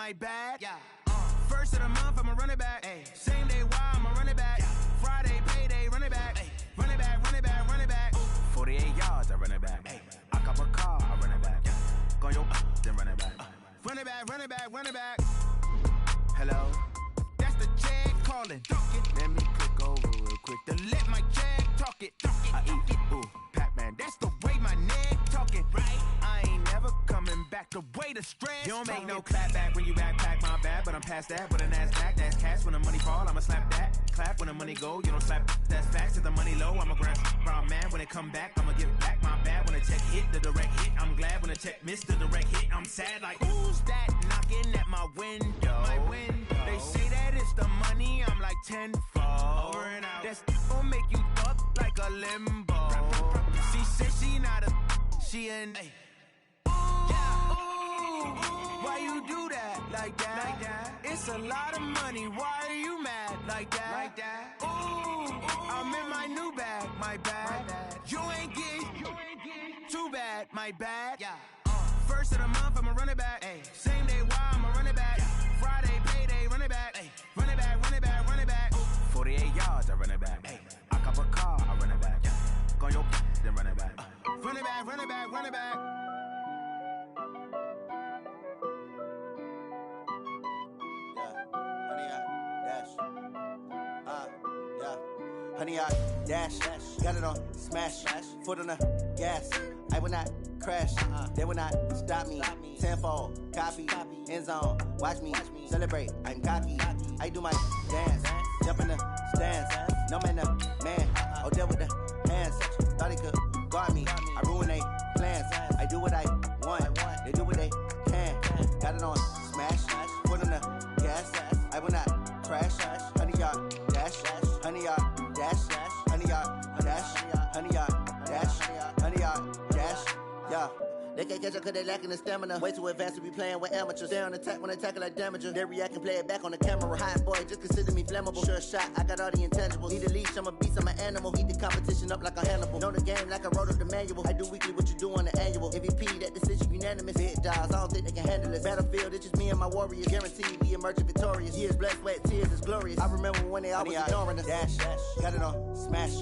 my bad. Yeah. First of the month, I'ma run it back. Ay. Same day, why I'ma run it back. Yeah. Friday, payday, run it back. Ay. Run it back, run it back, run it back. Ooh. 48 yards, I run it back. Ay. I cop a car, I run it back. Yeah. Go yo, then run it back. Run it back, run it back, run it back. Hello, that's the Jag calling. Let me click over real quick to let my Jag talk it. I eat it, ooh, Pac-Man, that's the way my neck talking. Right, I ain't never coming back the way the stress. You don't make no clap back when you backpack, my bad, but I'm past that. With a NASDAQ, that's cash. When the money fall, I'ma slap that. Clap when the money go, you don't slap. That's facts. If the money low, I'ma grab. Brown man, when it come back, I'ma give back. My bad when the check hit, the direct hit. I'm glad when the check missed the direct hit. I'm sad like, who's that knocking at my window? My window. They say that it's the money, I'm like tenfold. Over and out. That's gon' make you up like a limbo. She said she not a, she an. Ooh, yeah. Ooh, why you do that like that? Like that? It's a lot of money. Why are you mad like that? Like that? Ooh, I'm in my new bag. My bad. You ain't get too bad. My bad. Yeah. First of the month, I'ma run it back. Ay. Same day, why I'ma run it back. Yeah. Friday, payday, run it back. Ay. Run it back, run it back, run it back. Ooh. 48 yards, I run it back. Ay. I cop a car, I run it back. Yeah. Go yo, then run it back. Run it back, run it back, run it back. Honey, I dash, got it on smash, foot on the gas. I will not crash, they will not stop me. Tenfold, copy, end zone, watch me celebrate. I'm cocky, I do my dance, jump in the stands. No man, the man, oh there with the hands. Thought he could guard me, I ruin they plans. I do what I want, they do what they can. Got it on smash, foot on the gas. I will not crash, honey, y'all dash, honey, y'all dash, honey, y'all dash, honey, y'all dash, honey, y'all dash, yeah. They can't catch up cause they lacking the stamina. Way too advanced to be playing with amateurs. They on attack when they tackle like damager. They react and play it back on the camera. Hot boy, just consider me flammable. Sure shot, I got all the intangibles. Need a leash, I'm a beast, I'm an animal. Eat the competition up like a Hannibal. Know the game like I wrote up the manual. I do weekly what you do on the annual. MVP, that decision unanimous. Big dogs, I don't think they can handle it. Battlefield, it's just me and my warriors. Guaranteed we emerge victorious. Years, blood, sweat, tears, it's glorious. I remember when they always ignoring us. Dash, got it on smash,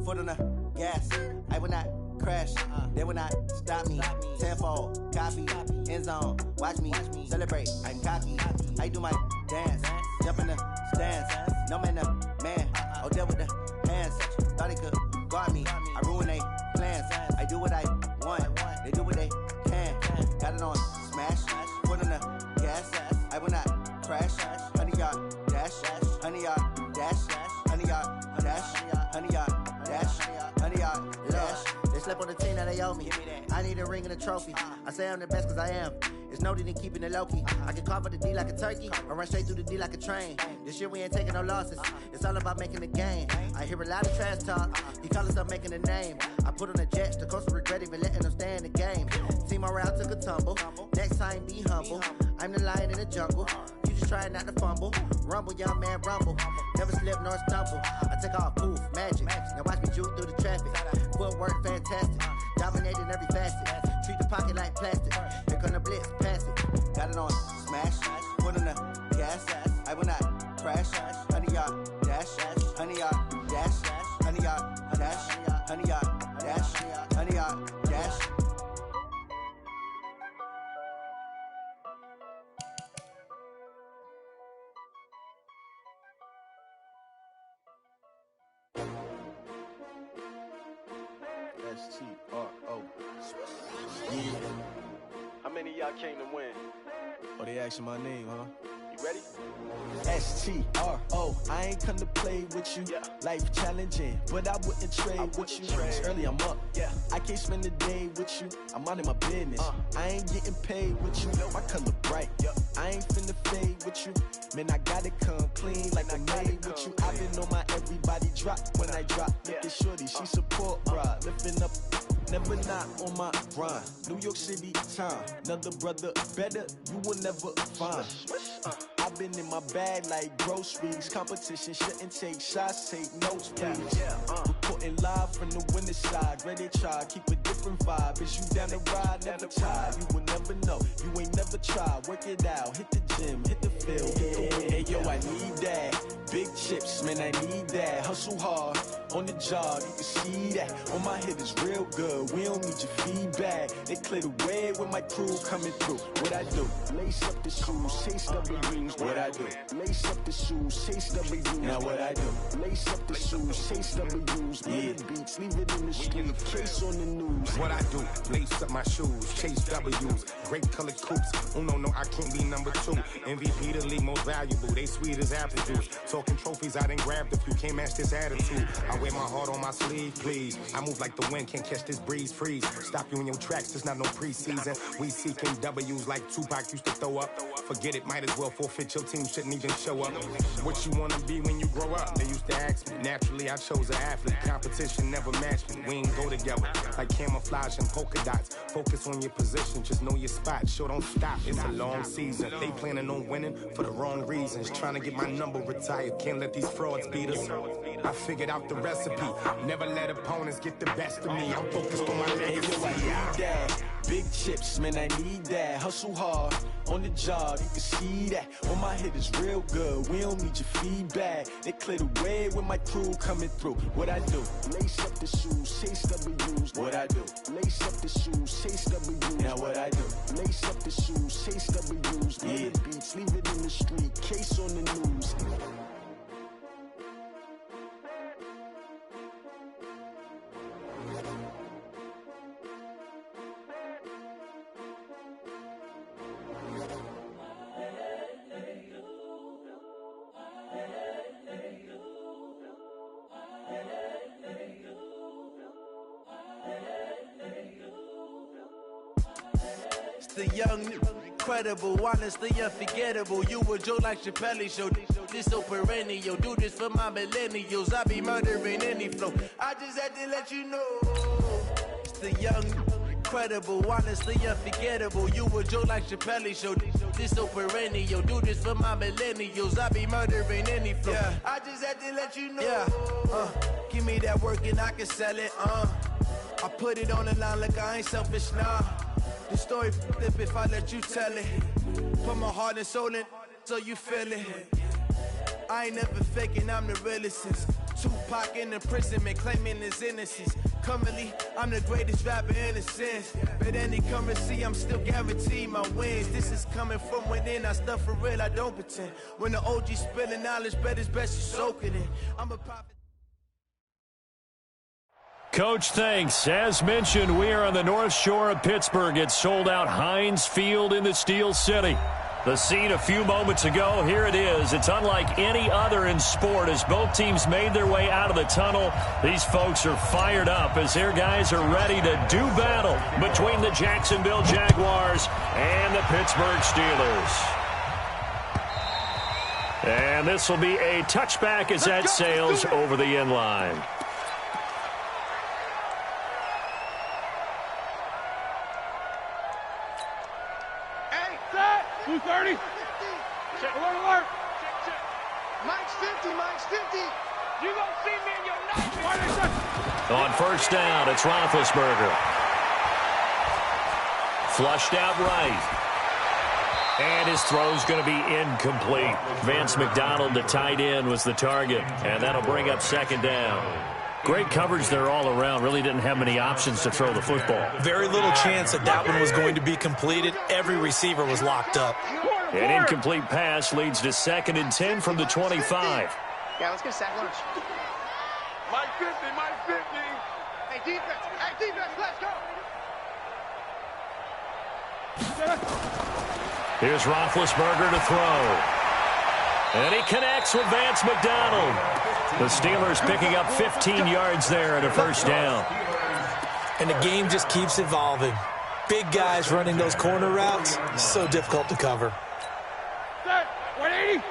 foot on the gas. I will not crash, they will not stop me. Tenfold, copy, end zone, watch me celebrate. I'm cocky, I do my dance, jump in the stands. No man, the man, oh there with the hands. Thought he could guard me, I ruin they plans. I do what I want, they do what they can. Got it on smash, foot on the gas. I will not crash, honey y'all dash, honey y'all dash, honey y'all dash, honey y'all dash, honey y'all dash. They slept on the team that they owe me. I need a ring and a trophy. I say I'm the best cause I am. It's no need in keeping it low-key. I can carve up the D like a turkey or run straight through the D like a train. This year we ain't taking no losses. It's all about making the game. I hear a lot of trash talk. He call himself making a name. I put on the Jets. The coach will regret even letting them stay in the game. Team morale took a tumble. Next time be humble. I'm the lion in the jungle. You just try not to fumble. Rumble, young man, rumble. Never slip nor stumble. I take off, poof, magic. Now watch me juke through the traffic. Footwork fantastic. Dominating every facet. Treat the pocket like plastic. Here come the blitz, pass it. Got it on smash. Foot on the gas. I will not crash. Honey, y'all dash. Honey, y'all dash. Honey, y'all dash. Honey, y'all dash. Honey, y'all dash. S-T-R-O. Yeah. How many of y'all came to win? Oh, they asking my name, huh? You ready? S-T-R-O. I ain't come to play with you. Yeah. Life challenging, but I wouldn't trade with you. It's early, I'm up. Yeah. I can't spend the day with you. I'm minding my business. I ain't getting paid with you. My color bright. Yeah. I ain't finna fade with you. Man, I gotta come clean like I'm made with you. I've been on my everybody drop when I drop. Look at shorty, she support, bruh. Lifting up. Never not on my grind. New York City time. Another brother better, you will never find. I've been in my bag like groceries. Competition shouldn't take shots, take notes, please. reporting live from the winning side. Ready to try, keep a different vibe. Is you down the ride, never tired. You will never know, you ain't never tried. Work it out, hit the gym, hit the field, hit the win. Hey yo, I need that. Big chips, man, I need that. Hustle hard, on the job, you can see that. On my head is real good, we don't need your feedback. They clear the way with my crew coming through. What I do? Lace up the shoes, chase W's. What I do? Lace up the shoes, chase W's. Now what I do? Lace up the shoes, chase W's. Yeah, beats, leave it in the street, case on the news. What I do? Lace up my shoes, chase W's. Great colored coops. Oh no, I can't be number 2. MVP the league most valuable. They sweet as apple juice. Talking trophies, I done grabbed a few. Can't match this attitude. I wear my heart on my sleeve, please. I move like the wind, can't catch this breeze. Freeze. Stop you in your tracks. There's not no preseason. We seeking W's like Tupac used to throw up. Forget it, might as well forfeit. Your team shouldn't even show up. What you wanna be when you grow up? They used to ask me. Naturally, I chose an athlete. Competition never matched me. We ain't go together like camouflage and polka dots. Focus on your position, just know your spot. Sure, don't stop. It's a long season. They planning on winning for the wrong reasons. Trying to get my number retired. Can't let these frauds beat us. I figured out the recipe. Never let opponents get the best of me. I'm focused on my legacy. I need that. Big chips, man, I need that. Hustle hard, on the job, you can see that. On my head is real good, we don't need your feedback. They clear the way with my crew coming through. What I do? Lace up the shoes, chase W's. What I do? Lace up the shoes, chase W's. Now what I do? Lace up the shoes, chase W's. Yeah, beats, leave it in the street, case on the news. The young, incredible, honestly unforgettable. You a joke like Chappelle show. This so perennial. Do this for my millennials. I be murdering any flow. I just had to let you know. It's the young, incredible, honestly unforgettable. You a joke like Chappelle show. This so perennial. Do this for my millennials. I be murdering any flow. Yeah. I just had to let you know. Yeah. Give me that work and I can sell it. I put it on the line like I ain't selfish now. The story flip if I let you tell it. Put my heart and soul in so you feel it. I ain't never faking, I'm the realest since Tupac in imprisonment, claiming his innocence. Currently, I'm the greatest rapper in a sense. But any currency, I'm still guaranteed my wins. This is coming from within, I stuff for real, I don't pretend. When the OG spilling knowledge, bet it's best you soak it in. I'm a prophet. Coach, thanks. As mentioned, we are on the North Shore of Pittsburgh. It's sold out Heinz Field in the Steel City. The scene a few moments ago, here it is. It's unlike any other in sport as both teams made their way out of the tunnel. These folks are fired up as their guys are ready to do battle between the Jacksonville Jaguars and the Pittsburgh Steelers. And this will be a touchback as that sails over the end line. Blue 30. Alert. Mike's 50. You gonna see me in your nightmare. On first down, it's Roethlisberger. Flushed out right. And his throw's going to be incomplete. Vance McDonald, the tight end, was the target. And that'll bring up second down. Great coverage there all around. Really didn't have many options to throw the football. Very little chance that one was going to be completed. Every receiver was locked up. An incomplete pass leads to 2nd and 10 from the 25. Yeah, let's get a sack lunch. Mike 50. Hey, defense, let's go. Here's Roethlisberger to throw. And he connects with Vance McDonald. The Steelers picking up 15 yards there and a first down. And the game just keeps evolving. Big guys running those corner routes, so difficult to cover. 180. I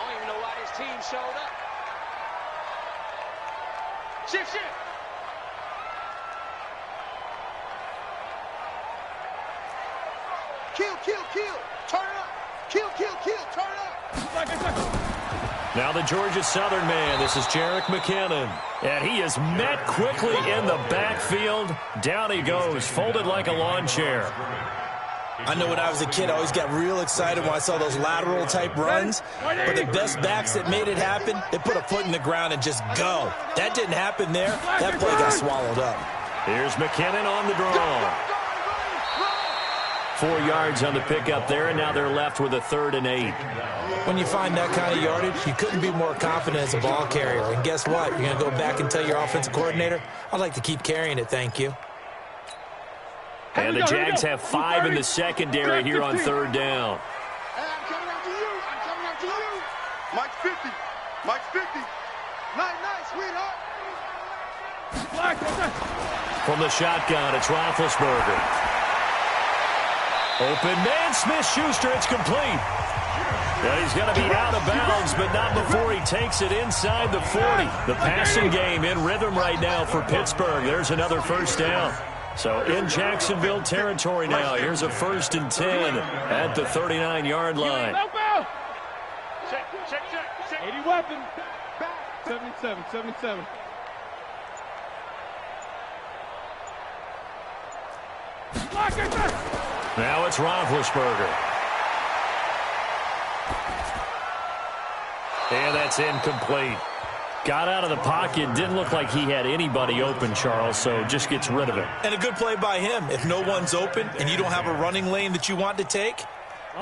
don't even know why this team showed up. Shift. Kill. Turn it up. Kill. Turn it up. Now the Georgia Southern man, this is Jerick McKinnon. And he is met quickly in the backfield. Down he goes, folded like a lawn chair. I know when I was a kid, I always got real excited when I saw those lateral-type runs. But the best backs that made it happen, they put a foot in the ground and just go. That didn't happen there. That play got swallowed up. Here's McKinnon on the draw. 4 yards on the pickup there, and now they're left with a 3rd and 8. When you find that kind of yardage, you couldn't be more confident as a ball carrier. And guess what? You're going to go back and tell your offensive coordinator, I'd like to keep carrying it, thank you. And the Jags have 5 in the secondary here on 3rd down. Hey, I'm coming after you. I'm coming after you. Mike's 50. Mike's 50. Night, sweetheart. From the shotgun, it's Roethlisberger. Open man, Smith-Schuster, it's complete. Yeah, he's going to be out of bounds, but not before he takes it inside the 40. The passing game in rhythm right now for Pittsburgh. There's another 1st down. So in Jacksonville territory now. Here's a 1st and 10 at the 39-yard line. Check. 80 weapon. Back. 77. Now it's Roethlisberger. And that's incomplete. Got out of the pocket. Didn't look like he had anybody open, Charles, so just gets rid of it. And a good play by him. If no one's open and you don't have a running lane that you want to take,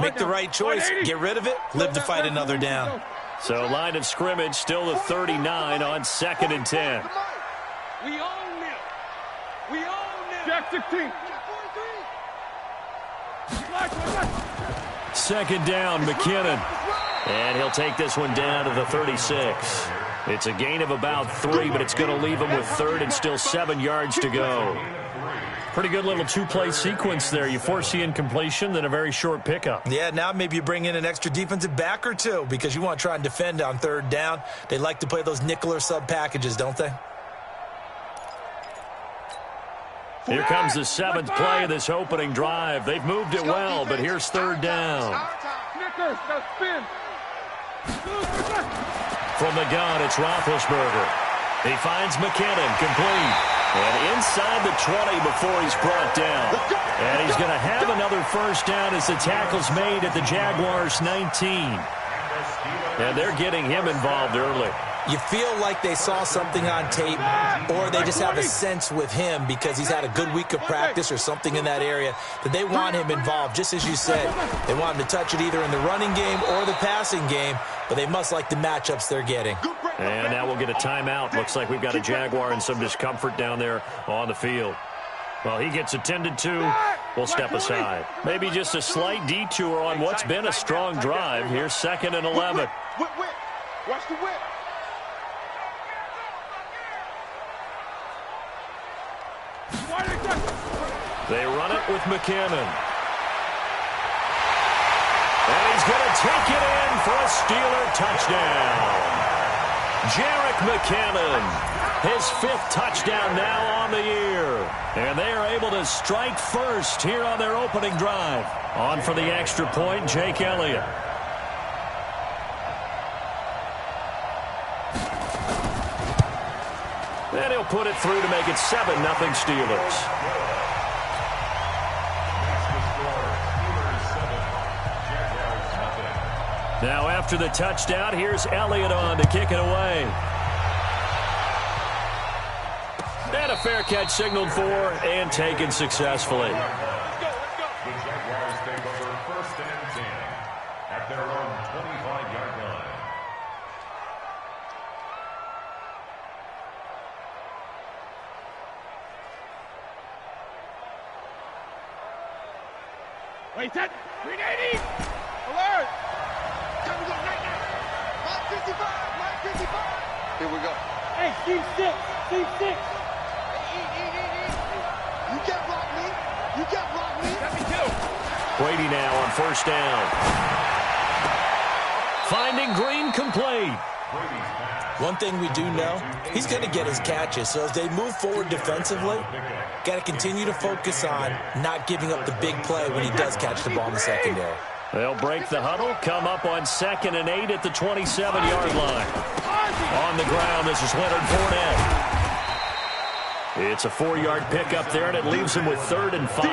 make the right choice. Get rid of it. Live to fight another down. So line of scrimmage still the 39 on 2nd and 10. We own it. Jack 16. 2nd down, McKinnon. And he'll take this one down to the 36. It's a gain of about 3, but it's going to leave him with 3rd and still 7 yards to go. Pretty good little 2-play sequence there. You force the incompletion, then a very short pickup. Yeah, now maybe you bring in an extra defensive back or two because you want to try and defend on 3rd down. They like to play those nickel or sub packages, don't they? Here comes the 7th play of this opening drive. They've moved it well, but here's 3rd down. From the gun, it's Roethlisberger. He finds McKinnon, complete. And inside the 20 before he's brought down. And he's going to have another 1st down as the tackle's made at the Jaguars 19. And they're getting him involved early. You feel like they saw something on tape, or they just have a sense with him because he's had a good week of practice or something in that area that they want him involved, just as you said. They want him to touch it either in the running game or the passing game, but they must like the matchups they're getting. And now we'll get a timeout. Looks like we've got a Jaguar in some discomfort down there on the field. Well, he gets attended to. We'll step aside. Maybe just a slight detour on what's been a strong drive. Here's 2nd and 11. Whip. Watch the whip. They run it with McKinnon. And he's going to take it in for a Steeler touchdown. Jerick McKinnon, his 5th touchdown now on the year. And they are able to strike first here on their opening drive. On for the extra point, Jake Elliott. And he'll put it through to make it 7-0 Steelers. Now after the touchdown, here's Elliott on to kick it away. And a fair catch signaled for and taken successfully. The Jaguars take over 1st and 10 at their own 25-yard line. Wait, set. 380. Alert. Time to go. Night. 55. Here we go. Hey, Steve 6. Eat. You can't block me. Got me too. Brady now on 1st down. Finding Green complete. One thing we do know, he's going to get his catches. So as they move forward defensively, got to continue to focus on not giving up the big play when he does catch the ball in the secondary. They'll break the huddle, come up on 2nd and 8 at the 27-yard line. On the ground, this is Leonard Fournette. It's a 4-yard pickup there, and it leaves him with 3rd and 5.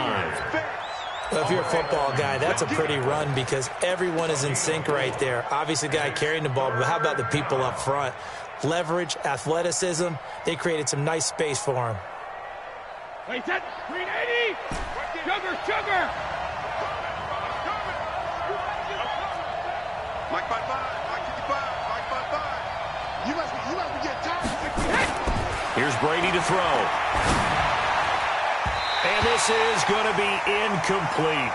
Well, if you're a football guy, that's a pretty run because everyone is in sync right there. Obviously, the guy carrying the ball, but how about the people up front? Leverage, athleticism, they created some nice space for him. Wait, that 380! Sugar! Mike 55, Mike 55, Mike 55. You must be getting tired. Here's Brady to throw. And this is going to be incomplete.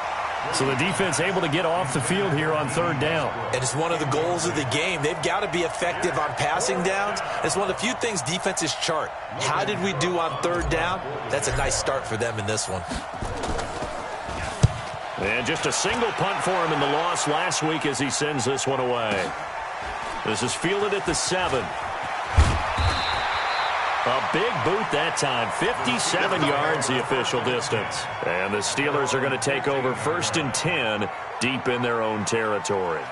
So the defense able to get off the field here on 3rd down. And it's one of the goals of the game. They've got to be effective on passing downs. It's one of the few things defenses chart. How did we do on 3rd down? That's a nice start for them in this one. And just a single punt for him in the loss last week as he sends this one away. This is fielded at the 7. A big boot that time. 57 yards the official distance. And the Steelers are going to take over 1st and 10 deep in their own territory.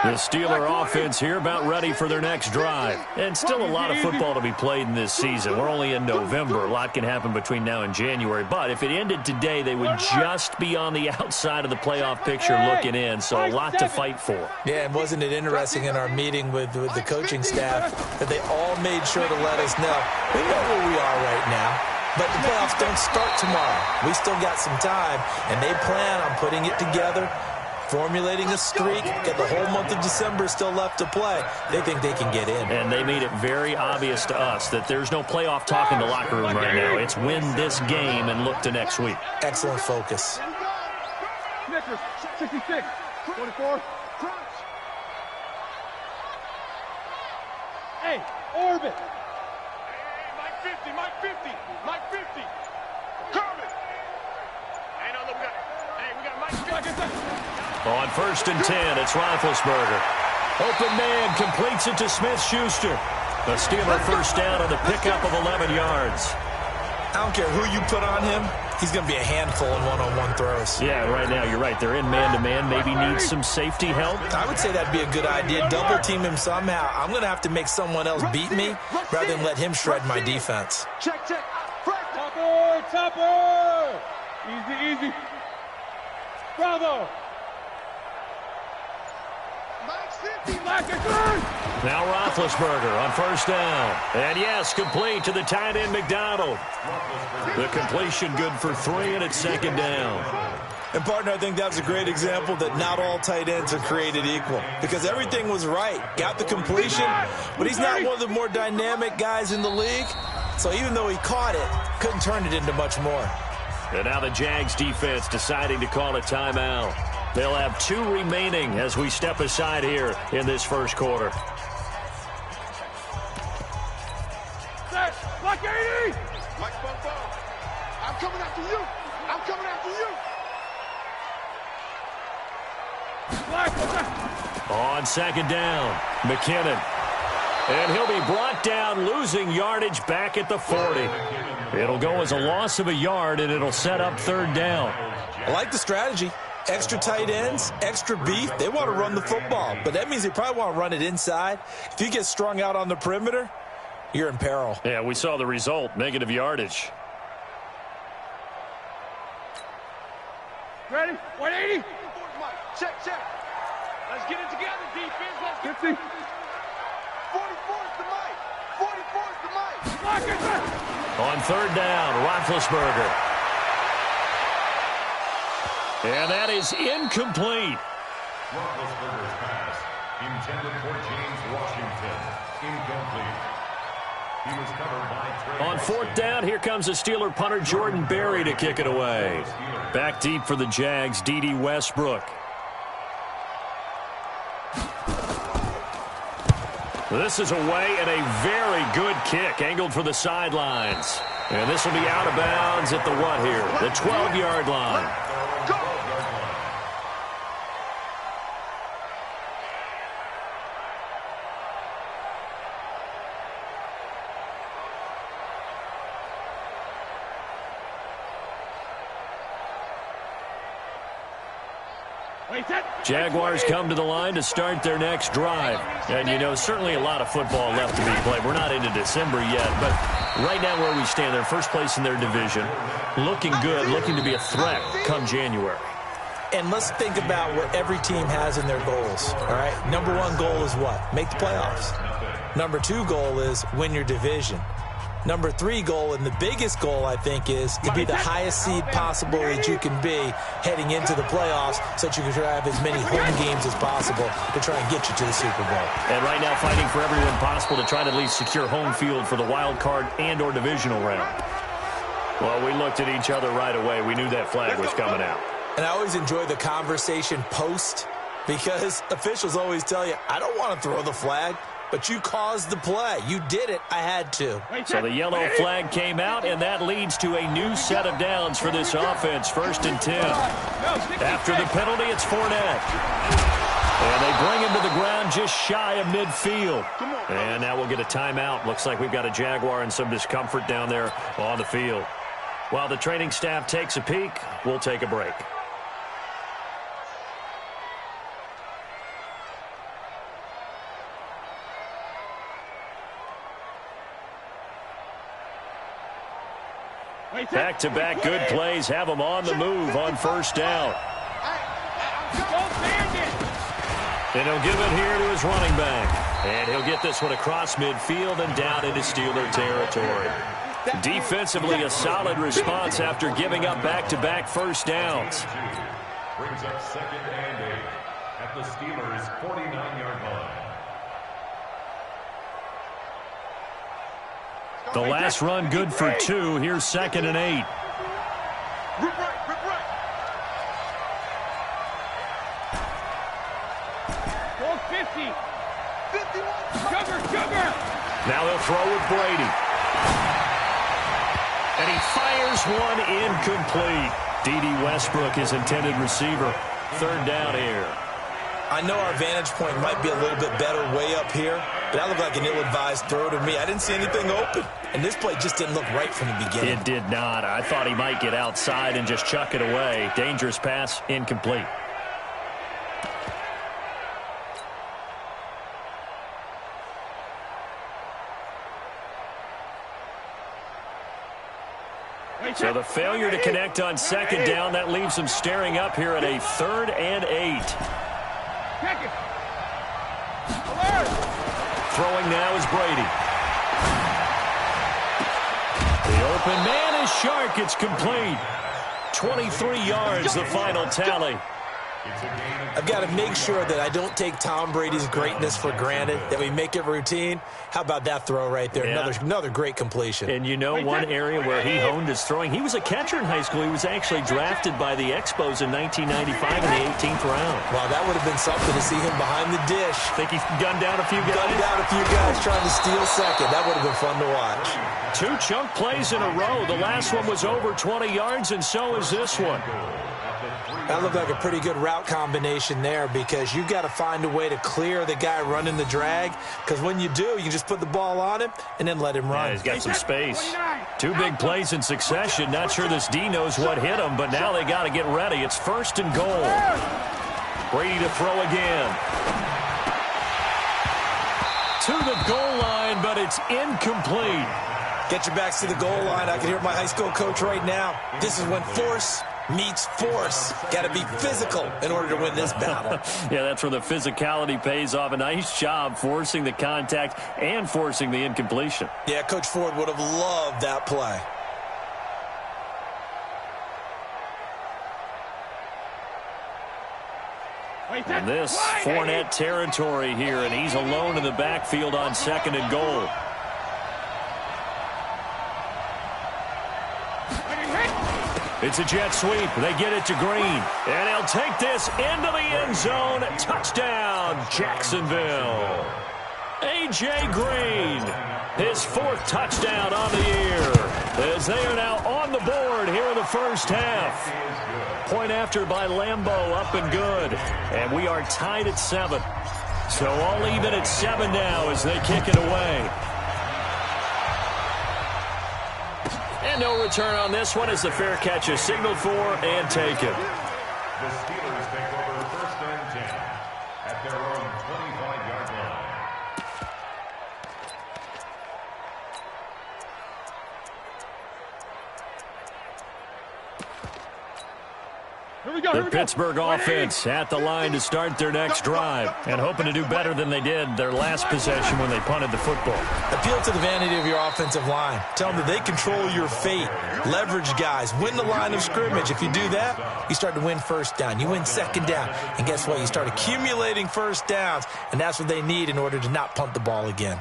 The Steeler offense here about ready for their next drive. And still a lot of football to be played in this season. We're only in November. A lot can happen between now and January. But if it ended today, they would just be on the outside of the playoff picture looking in. So a lot to fight for. Yeah, and wasn't it interesting in our meeting with the coaching staff that they all made sure to let us know, we know where we are right now. But the playoffs don't start tomorrow. We still got some time, and they plan on putting it together, formulating a streak, get the whole month of December still left to play. They think they can get in. And they made it very obvious to us that there's no playoff talk in the locker room right now. It's win this game and look to next week. Excellent focus. Snickers, 66, 24. Hey, orbit. Hey, Mike 50, Mike 50, Mike 50. Coming. Hey, no, look, we got Mike 50. On 1st and 10, it's Roethlisberger. Open man completes it to Smith-Schuster. The Steeler first down on the pickup of 11 yards. I don't care who you put on him. He's going to be a handful in one-on-one throws. Yeah, right now you're right. They're in man-to-man. Maybe needs some safety help. I would say that'd be a good idea. Double team him somehow. I'm going to have to make someone else beat me rather than let him shred my defense. Check. Topper. Easy. Bravo. Now Roethlisberger on 1st down. And yes, complete to the tight end McDonald. The completion good for 3, and it's 2nd down. And, partner, I think that was a great example that not all tight ends are created equal because everything was right. Got the completion, but he's not one of the more dynamic guys in the league. So even though he caught it, couldn't turn it into much more. And now the Jags defense deciding to call a timeout. They'll have 2 remaining as we step aside here in this first quarter. Block 80! Mike Bumbo, I'm coming after you! On 2nd down, McKinnon. And he'll be brought down, losing yardage back at the 40. It'll go as a loss of a yard, and it'll set up 3rd down. I like the strategy. Extra tight ends, extra beef. They want to run the football, but that means they probably want to run it inside. If you get strung out on the perimeter, you're in peril. Yeah, we saw the result, negative yardage. Ready? 180. Check. Let's get it together, defense. Let's get 50. 44's the mic. 44's the mic. On 3rd down, Roethlisberger. And that is incomplete. Roethlisberger's pass intended for James Washington. Incomplete. He was covered by Trey. On 4th down, here comes the Steeler punter Jordan Berry to kick it away. Back deep for the Jags, D.D. Westbrook. This is away and a very good kick, angled for the sidelines. And this will be out of bounds at the what here? The 12-yard line. Jaguars come to the line to start their next drive. And, you know, certainly a lot of football left to be played. We're not into December yet, but right now where we stand, they're first place in their division. Looking good, looking to be a threat come January. And let's think about what every team has in their goals, all right? Number one goal is what? Make the playoffs. Number two goal is win your division. Number three goal, and the biggest goal, I think, is to be the highest seed possible that you can be heading into the playoffs so that you can have as many home games as possible to try and get you to the Super Bowl. And right now fighting for everyone possible to try to at least secure home field for the wild card and or divisional round. Well, we looked at each other right away. We knew that flag was coming out. And I always enjoy the conversation post because officials always tell you, I don't want to throw the flag, but you caused the play. You did it. I had to. So the yellow flag came out, and that leads to a new set of downs for this offense. 1st and 10. After the penalty, it's Fournette. And they bring him to the ground just shy of midfield. And now we'll get a timeout. Looks like we've got a Jaguar and some discomfort down there on the field. While the training staff takes a peek, we'll take a break. Back-to-back good plays have him on the move on 1st down. And he'll give it here to his running back. And he'll get this one across midfield and down into Steeler territory. Defensively, a solid response after giving up back-to-back 1st downs. Brings up 2nd and 8 at the Steelers' 49-yard line. The last run good for 2. Here's 2nd and 8. Rip right. 50. 51. Sugar. Now they'll throw with Brady. And he fires one incomplete. D.D. Westbrook, his intended receiver. 3rd down here. I know our vantage point might be a little bit better way up here, but that looked like an ill-advised throw to me. I didn't see anything open, and this play just didn't look right from the beginning. It did not. I thought he might get outside and just chuck it away. Dangerous pass, incomplete. So the failure to connect on 2nd down, that leaves him staring up here at a 3rd and 8. Throwing now is Brady. The open man is Shark. It's complete. 23 yards, the final tally. I've got to make sure that I don't take Tom Brady's greatness for granted, that we make it routine. How about that throw right there? Yeah. Another great completion. And you know one area where he honed his throwing, he was a catcher in high school. He was actually drafted by the Expos in 1995 in the 18th round. Wow, that would have been something to see him behind the dish. Think he gunned down a few guys? Gunned down a few guys trying to steal 2nd. That would have been fun to watch. 2 chunk plays in a row. The last one was over 20 yards, and so is this one. That looked like a pretty good route combination there because you've got to find a way to clear the guy running the drag, because when you do, you can just put the ball on him and then let him run. Yeah, he's got some space. 2 big plays in succession. Not sure this D knows what hit him, but now they got to get ready. It's 1st and goal. Brady to throw again. To the goal line, but it's incomplete. Get your backs to the goal line. I can hear my high school coach right now. This is when force meets force. Got to be physical in order to win this battle. Yeah, that's where the physicality pays off. A nice job forcing the contact and forcing the incompletion. Yeah, Coach Ford would have loved that play. And this Fournette territory here, and he's alone in the backfield on 2nd and goal. It's a jet sweep. They get it to Green. And he'll take this into the end zone. Touchdown, Jacksonville. A.J. Green, his 4th touchdown on the year, as they are now on the board here in the 1st half. Point after by Lambeau, up and good. And we are tied at 7. So all even at 7 now as they kick it away. And no return on this one as the fair catch is signaled for and taken. The Steelers take over 10 at their own 25-yard line. The Pittsburgh offense at the line to start their next drive and hoping to do better than they did their last possession when they punted the football. Appeal to the vanity of your offensive line. Tell them that they control your fate. Leverage guys. Win the line of scrimmage. If you do that, you start to win first down. You win second down. And guess what? You start accumulating first downs, and that's what they need in order to not punt the ball again.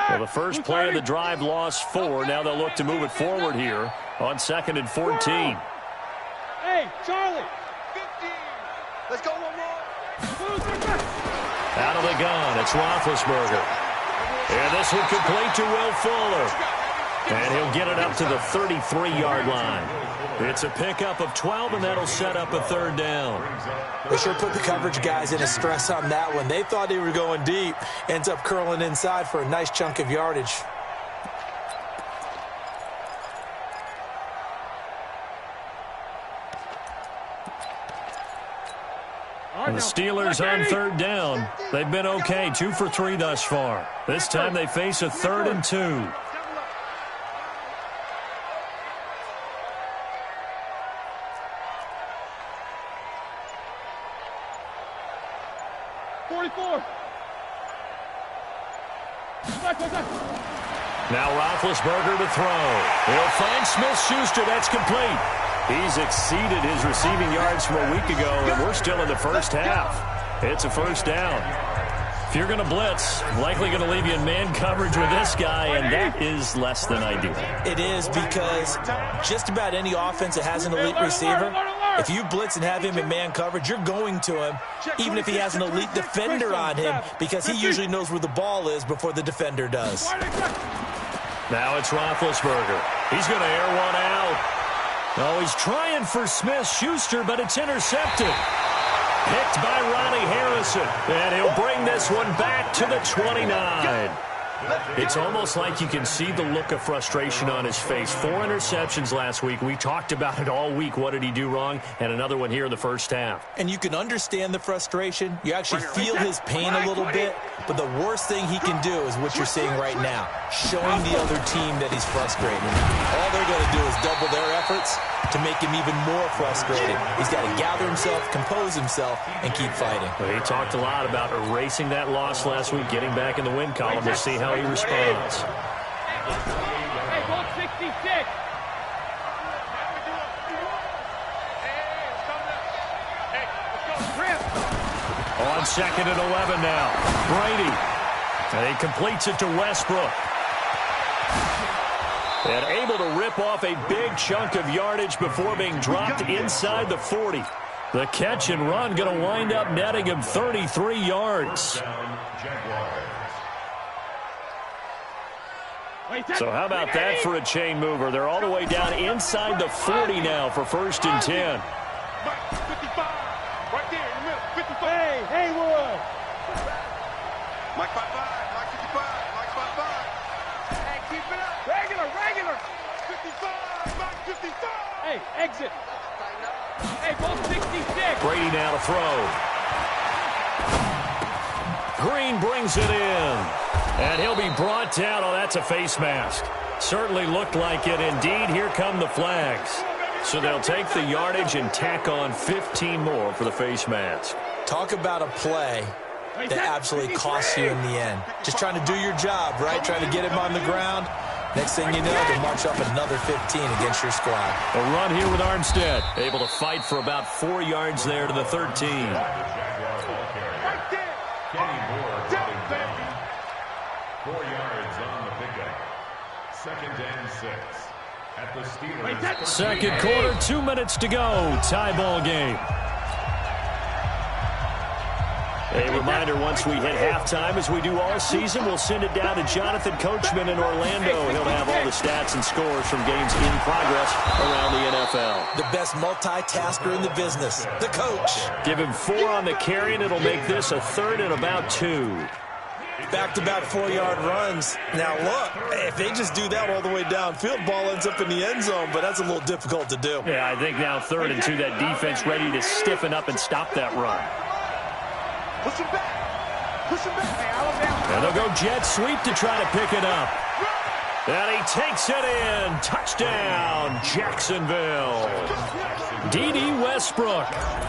Well, the first play of the drive lost 4. Now they'll look to move it forward here on 2nd and 14. Hey, Charlie. 15. Let's go one more. Out of the gun, it's Roethlisberger. And this one complete to Will Fuller. And he'll get it up to the 33-yard line. It's a pickup of 12, and that'll set up a 3rd down. They sure put the coverage guys in a stress on that one. They thought they were going deep. Ends up curling inside for a nice chunk of yardage. The Steelers on 3rd down. They've been okay, 2 for 3 thus far. This time they face a 3rd and 2. Now Roethlisberger to throw. He'll find Smith-Schuster. That's complete. He's exceeded his receiving yards from a week ago, and we're still in the first half. It's a 1st down. If you're going to blitz, likely going to leave you in man coverage with this guy, and that is less than ideal. It is, because just about any offense that has an elite receiver, if you blitz and have him in man coverage, you're going to him, even if he has an elite defender on him, because he usually knows where the ball is before the defender does. Now it's Roethlisberger. He's going to air one out. Oh, he's trying for Smith-Schuster, but it's intercepted. Picked by Ronnie Harrison. And he'll bring this one back to the 29. It's almost like you can see the look of frustration on his face. 4 interceptions last week. We talked about it all week. What did he do wrong? And another one here in the first half. And you can understand the frustration. You actually feel his pain a little bit. But the worst thing he can do is what you're seeing right now, showing the other team that he's frustrated. All they're going to do is double their efforts to make him even more frustrated. He's got to gather himself, compose himself, and keep fighting. Well, he talked a lot about erasing that loss last week, getting back in the win column. We'll see how he responds. Hey, goal 66. On 2nd and 11 now. Brady. And he completes it to Westbrook. And able to rip off a big chunk of yardage before being dropped inside the 40. The catch and run going to wind up netting him 33 yards. So how about that for a chain mover? They're all the way down inside the 40 now for 1st and 10. Right there in the middle. 55. Hey, Haywood. Mike 55. Mike 55. Mike 55. Hey, keep it up. Regular. 55. Mike 55. Hey, exit. Hey, goal 66. Brady now to throw. Green brings it in. And he'll be brought down. Oh, that's a face mask. Certainly looked like it. Indeed, here come the flags. So they'll take the yardage and tack on 15 more for the face mask. Talk about a play that absolutely costs you in the end. Just trying to do your job, right? Trying to get him on the ground. Next thing you know, they march up another 15 against your squad. A run here with Armstead. Able to fight for about 4 yards there to the 13. Right there. 4 yards on the pickup. 2nd and 6 at the Steelers. Second quarter, 2 minutes to go. Tie ball game. A reminder, once we hit halftime, as we do all season, we'll send it down to Jonathan Coachman in Orlando. He'll have all the stats and scores from games in progress around the NFL. The best multitasker in the business, the coach. Give him 4 on the carry, and it'll make this a 3rd and about 2. Back-to-back 4-yard runs. Now, look, if they just do that all the way downfield, ball ends up in the end zone, but that's a little difficult to do. Yeah, I think now 3rd and 2, that defense ready to stiffen up and stop that run. Push him back. Push him back. Hey, Alabama. And they'll go jet sweep to try to pick it up. And he takes it in. Touchdown, Jacksonville. D.D. Westbrook,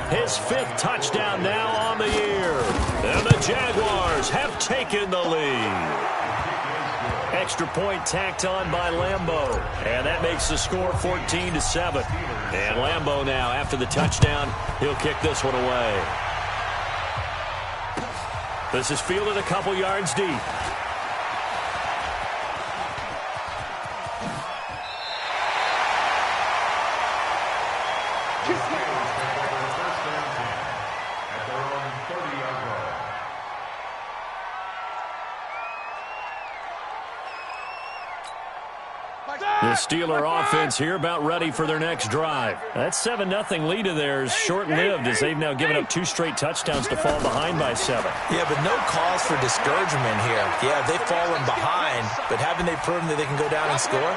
his 5th touchdown now on the year. And the Jaguars have taken the lead. Extra point tacked on by Lambeau. And that makes the score 14-7. And Lambeau now, after the touchdown, he'll kick this one away. This is fielded a couple yards deep. The Steeler offense here about ready for their next drive. That 7-0 lead of theirs short-lived as they've now given up 2 straight touchdowns to fall behind by 7. Yeah, but no cause for discouragement here. Yeah, they've fallen behind, but haven't they proven that they can go down and score?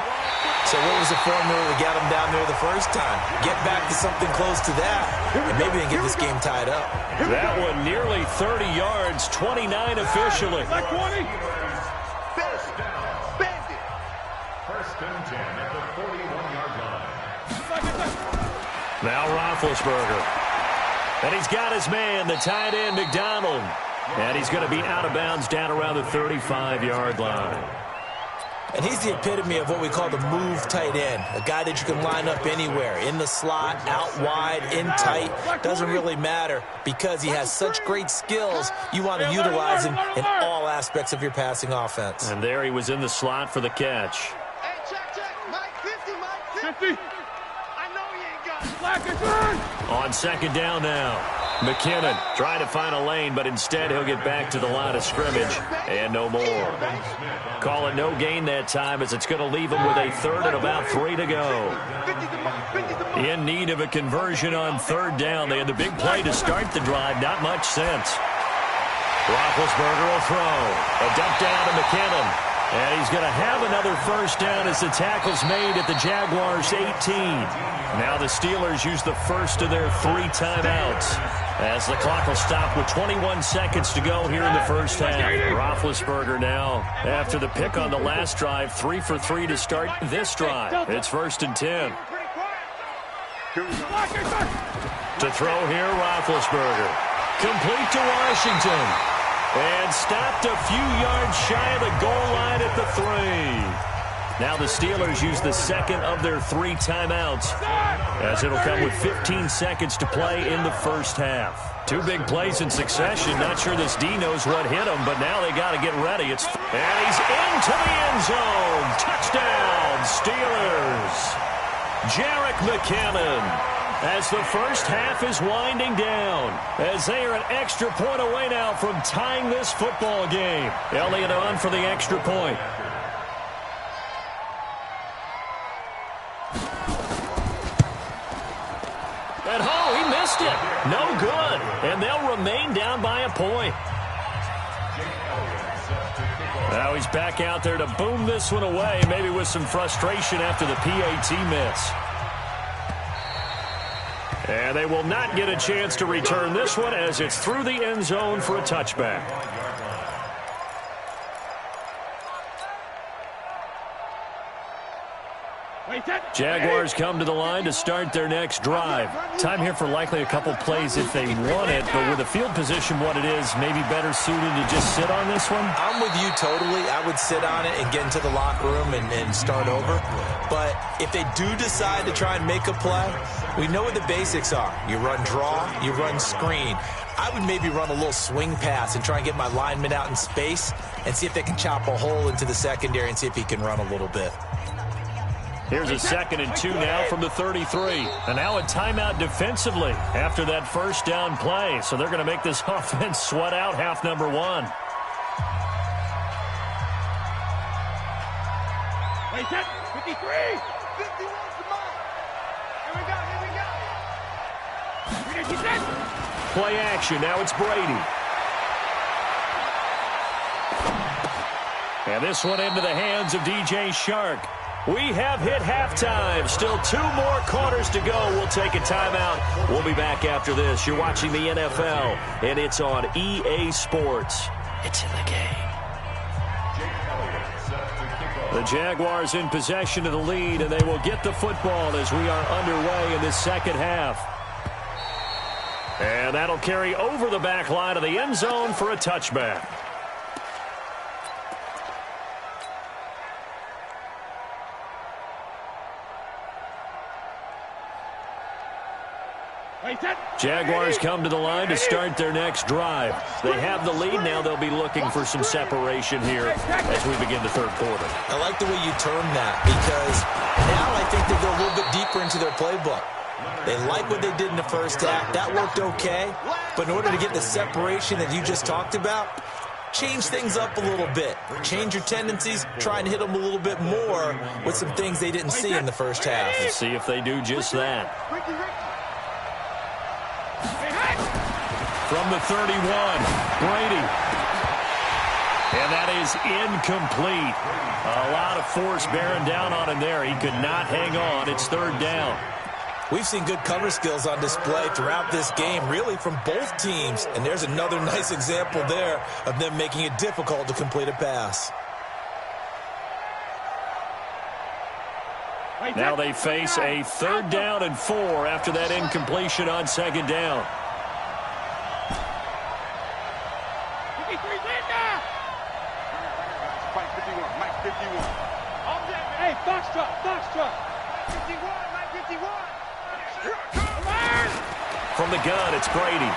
So what was the formula that got them down there the first time? Get back to something close to that, and maybe they can get this game tied up. That one nearly 30 yards, 29 officially. Like 20. First and 10 at the 41-yard line. Now Roethlisberger. And he's got his man, the tight end, McDonald. And he's going to be out of bounds down around the 35-yard line. And he's the epitome of what we call the move tight end, a guy that you can line up anywhere, in the slot, out wide, in tight. Doesn't really matter because he has such great skills. You want to utilize him in all aspects of your passing offense. And there he was in the slot for the catch. Hey, check. Mike 50, Mike 50. I know he ain't got it. Black and turn. On 2nd down now. McKinnon trying to find a lane, but instead he'll get back to the line of scrimmage and no more. Call it no gain that time as it's going to leave him with a 3rd and about 3 to go. In need of a conversion on 3rd down. They had the big play to start the drive. Not much sense. Roethlisberger will throw. A dump down to McKinnon. And he's going to have another 1st down as the tackle's made at the Jaguars' 18. Now the Steelers use the first of their 3 timeouts as the clock will stop with 21 seconds to go here in the first half. Roethlisberger now, after the pick on the last drive, 3 for 3 to start this drive. It's 1st and 10. To throw here, Roethlisberger. Complete to Washington. And stopped a few yards shy of the goal line at the 3. Now the Steelers use the 2nd of their 3 timeouts as it'll come with 15 seconds to play in the first half. 2 big plays in succession. Not sure this D knows what hit him, but now they got to get ready. And he's into the end zone. Touchdown, Steelers. Jerick McKinnon. As the first half is winding down, as they are an extra point away now from tying this football game. Elliott on for the extra point. And he missed it. No good. And they'll remain down by a point. Now he's back out there to boom this one away, maybe with some frustration after the PAT miss. And they will not get a chance to return this one as it's through the end zone for a touchback. Jaguars come to the line to start their next drive. Time here for likely a couple plays if they want it, but with the field position what it is, maybe better suited to just sit on this one? I'm with you totally. I would sit on it and get into the locker room and start over. But if they do decide to try and make a play, we know what the basics are. You run draw, you run screen. I would maybe run a little swing pass and try and get my lineman out in space and see if they can chop a hole into the secondary and see if he can run a little bit. Here's a 2nd and 2 now from the 33. And now a timeout defensively after that first down play. So they're going to make this offense sweat out half number 1. Wait, 53. 51, come on. Here we go. Play action. Now it's Brady. And this one into the hands of DJ Shark. We have hit halftime. Still 2 more quarters to go. We'll take a timeout. We'll be back after this. You're watching the NFL, and it's on EA Sports. It's in the game. The Jaguars in possession of the lead, and they will get the football as we are underway in this second half. And that'll carry over the back line of the end zone for a touchback. Jaguars come to the line to start their next drive. They have the lead. Now they'll be looking for some separation here as we begin the third quarter. I like the way you term that, because now I think they go a little bit deeper into their playbook. They like what they did in the first half. That worked okay. But in order to get the separation that you just talked about, change things up a little bit. Change your tendencies. Try and hit them a little bit more with some things they didn't see in the first half. Let's see if they do just that. From the 31, Brady. And that is incomplete. A lot of force bearing down on him there. He could not hang on. It's third down. We've seen good cover skills on display throughout this game, really from both teams. And there's another nice example there of them making it difficult to complete a pass. Now they face a 3rd down and 4 after that incompletion on 2nd down. Hey, Foxtrot. 51, Mike 51. From the gun, it's Brady.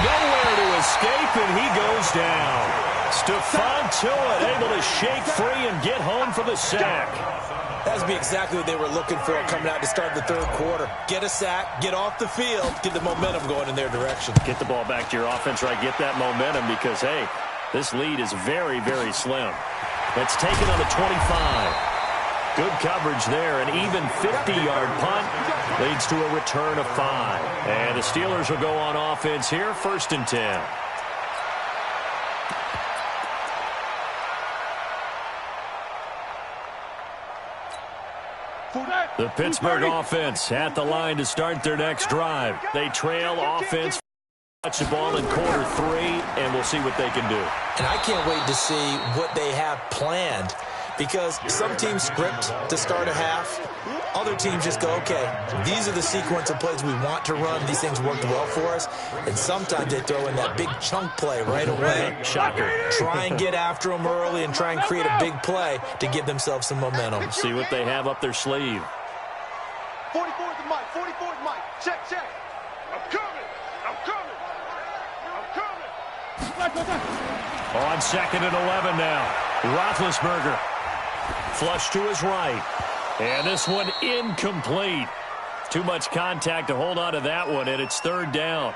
Nowhere to escape, and he goes down. Stephon Tuitt able to shake free and get home for the sack. That would be exactly what they were looking for coming out to start the third quarter. Get a sack, get off the field, get the momentum going in their direction. Get the ball back to your offense, right? Get that momentum because, hey, this lead is very, very slim. That's taken on the 25. Good coverage there. An even 50-yard punt leads to a return of 5. And the Steelers will go on offense here, 1st and 10. The Pittsburgh offense at the line to start their next drive. They trail offense. Touch the ball in quarter 3, and we'll see what they can do. And I can't wait to see what they have planned, because some teams script to start a half. Other teams just go, okay, these are the sequence of plays we want to run. These things worked well for us. And sometimes they throw in that big chunk play right away. Shocker. Try and get after them early and try and create a big play to give themselves some momentum. See what they have up their sleeve. 44 to Mike. 44 to Mike. Check. I'm coming. On 2nd and 11 now. Roethlisberger. Flush to his right. And this one incomplete. Too much contact to hold on to that one, and it's 3rd down.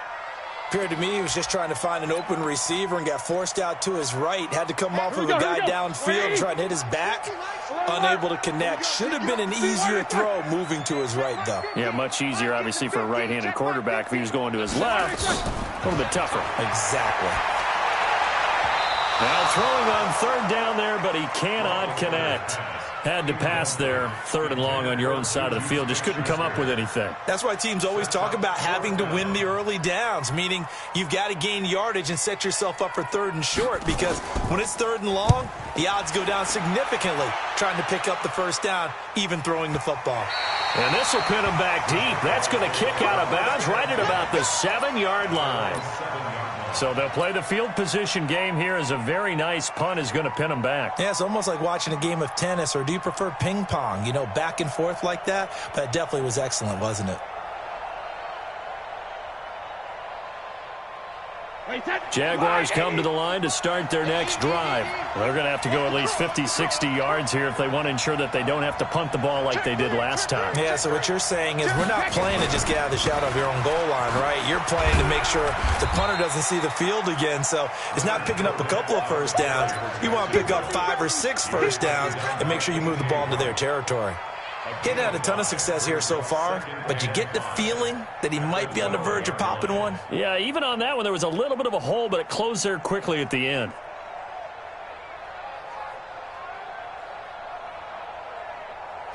Appeared to me he was just trying to find an open receiver and got forced out to his right. Had to come off of a guy downfield, trying to hit his back. Unable to connect. Should have been an easier throw moving to his right, though. Yeah, much easier, obviously, for a right-handed quarterback. If he was going to his left, a little bit tougher. Exactly. Now throwing on 3rd down there, but he cannot connect. Had to pass there, 3rd and long on your own side of the field. Just couldn't come up with anything. That's why teams always talk about having to win the early downs, meaning you've got to gain yardage and set yourself up for 3rd and short, because when it's 3rd and long, the odds go down significantly trying to pick up the 1st down, even throwing the football. And this will pin him back deep. That's going to kick out of bounds right at about the 7-yard line. So they'll play the field position game here as a very nice punt is going to pin them back. Yeah, it's almost like watching a game of tennis, or do you prefer ping pong? You know, back and forth like that? But it definitely was excellent, wasn't it? Jaguars come to the line to start their next drive. They're going to have to go at least 50, 60 yards here if they want to ensure that they don't have to punt the ball like they did last time. Yeah, so what you're saying is we're not playing to just get out of the shadow of your own goal line, right? You're playing to make sure the punter doesn't see the field again. So it's not picking up a couple of 1st downs. You want to pick up 5 or 6 1st downs and make sure you move the ball into their territory. Getting had a ton of success here so far, but you get the feeling that he might be on the verge of popping one. Yeah, even on that one, there was a little bit of a hole, but it closed there quickly at the end.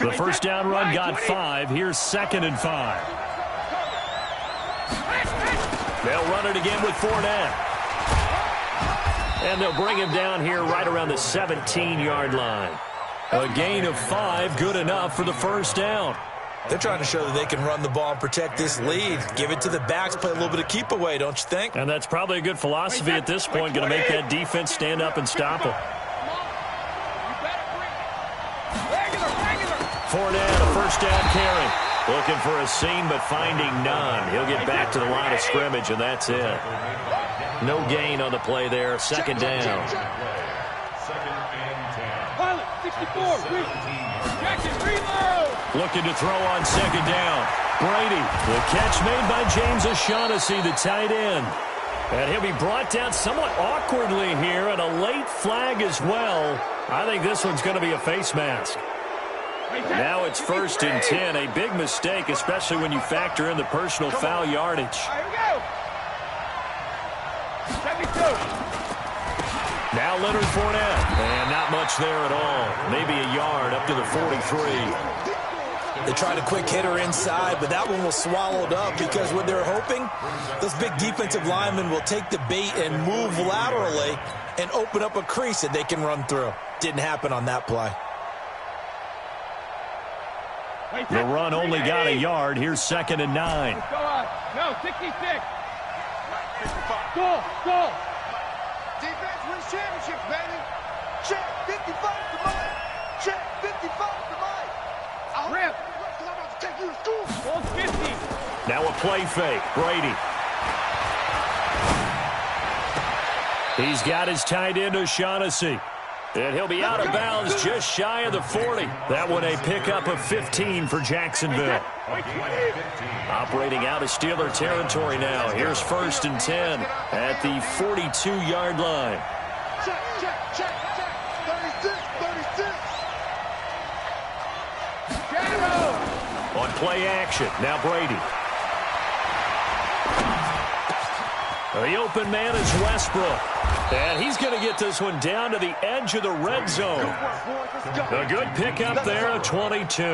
The first down run got 5. Here's 2nd and 5. They'll run it again with Fournette. And they'll bring him down here right around the 17-yard line. A gain of 5, good enough for the first down. They're trying to show that they can run the ball and protect this lead. Give it to the backs, play a little bit of keep away, don't you think? And that's probably a good philosophy at this point, going to make that defense stand up and stop them. Fournette, a first down carry. Looking for a seam, but finding none. He'll get back to the line of scrimmage, and that's it. No gain on the play there. 2nd down. 2nd and 10. Pilot, 64, Jackson, reload! Looking to throw on 2nd down. Brady, the catch made by James O'Shaughnessy, the tight end. And he'll be brought down somewhat awkwardly here, and a late flag as well. I think this one's going to be a face mask. Now it's 1st and 10. A big mistake, especially when you factor in the personal foul yardage. Here we go. 72. Now Leonard Fournette. And not much there at all. Maybe a yard up to the 43. They tried a quick hitter inside, but that one was swallowed up because what they're hoping, those big defensive linemen will take the bait and move laterally and open up a crease that they can run through. Didn't happen on that play. The run only got a yard. Here's 2nd and 9. No, 66. Goal. Defense wins championships, baby. Check 55 to Mike. Check 55 to Mike. Rip. I'm about to take you to school. Goal 50. Now a play fake. Brady. He's got his tight end O'Shaughnessy. And he'll be out of bounds just shy of the 40. That one a pickup of 15 for Jacksonville. Operating out of Steeler territory now. Here's 1st and 10 at the 42-yard line. Check. 36. On play action. Now Brady. The open man is Westbrook. And he's going to get this one down to the edge of the red zone. A good pickup there, 22.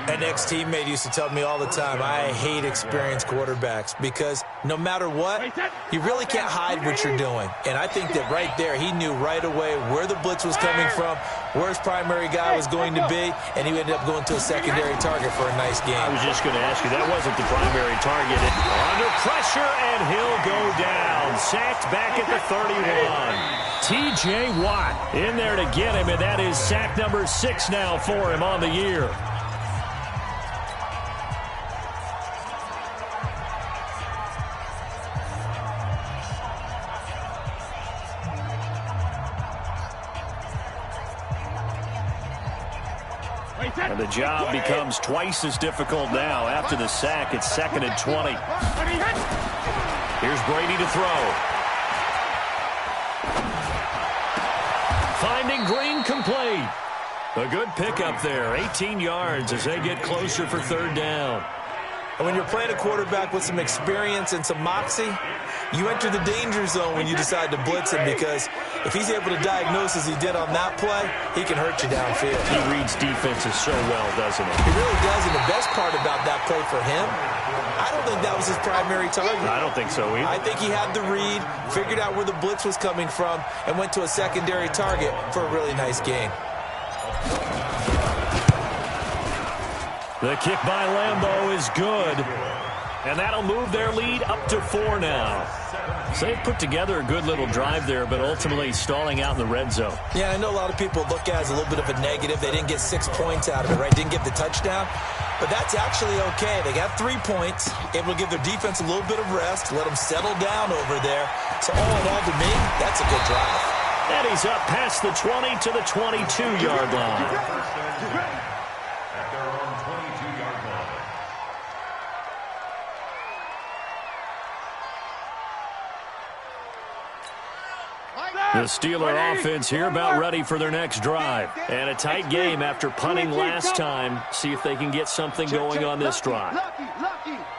An ex-teammate used to tell me all the time, I hate experienced quarterbacks because no matter what, you really can't hide what you're doing. And I think that right there, he knew right away where the blitz was coming from, where his primary guy was going to be, and he ended up going to a secondary target for a nice game. I was just going to ask you, that wasn't the primary target. Under pressure, and he'll go down. Sacked back at the 31. T.J. Watt in there to get him, and that is sack number 6 now for him on the year. And the job becomes twice as difficult now. After the sack, it's 2nd and 20. Here's Brady to throw. Finding Green complete. A good pickup there. 18 yards as they get closer for 3rd down. And when you're playing a quarterback with some experience and some moxie, you enter the danger zone when you decide to blitz him because if he's able to diagnose as he did on that play, he can hurt you downfield. He reads defenses so well, doesn't he? He really does, and the best part about that play for him, I don't think that was his primary target. I don't think so either. I think he had the read, figured out where the blitz was coming from, and went to a secondary target for a really nice gain. The kick by Lambeau is good. And that'll move their lead up to 4 now. So they've put together a good little drive there, but ultimately stalling out in the red zone. Yeah, I know a lot of people look at it as a little bit of a negative. They didn't get 6 points out of it, right? Didn't get the touchdown. But that's actually okay. They got 3 points, able to give their defense a little bit of rest, let them settle down over there. So all in all, to me, that's a good drive. And he's up past the 20 to the 22-yard line. The Steeler offense here about ready for their next drive. And a tight game after punting last time. See if they can get something going on this drive.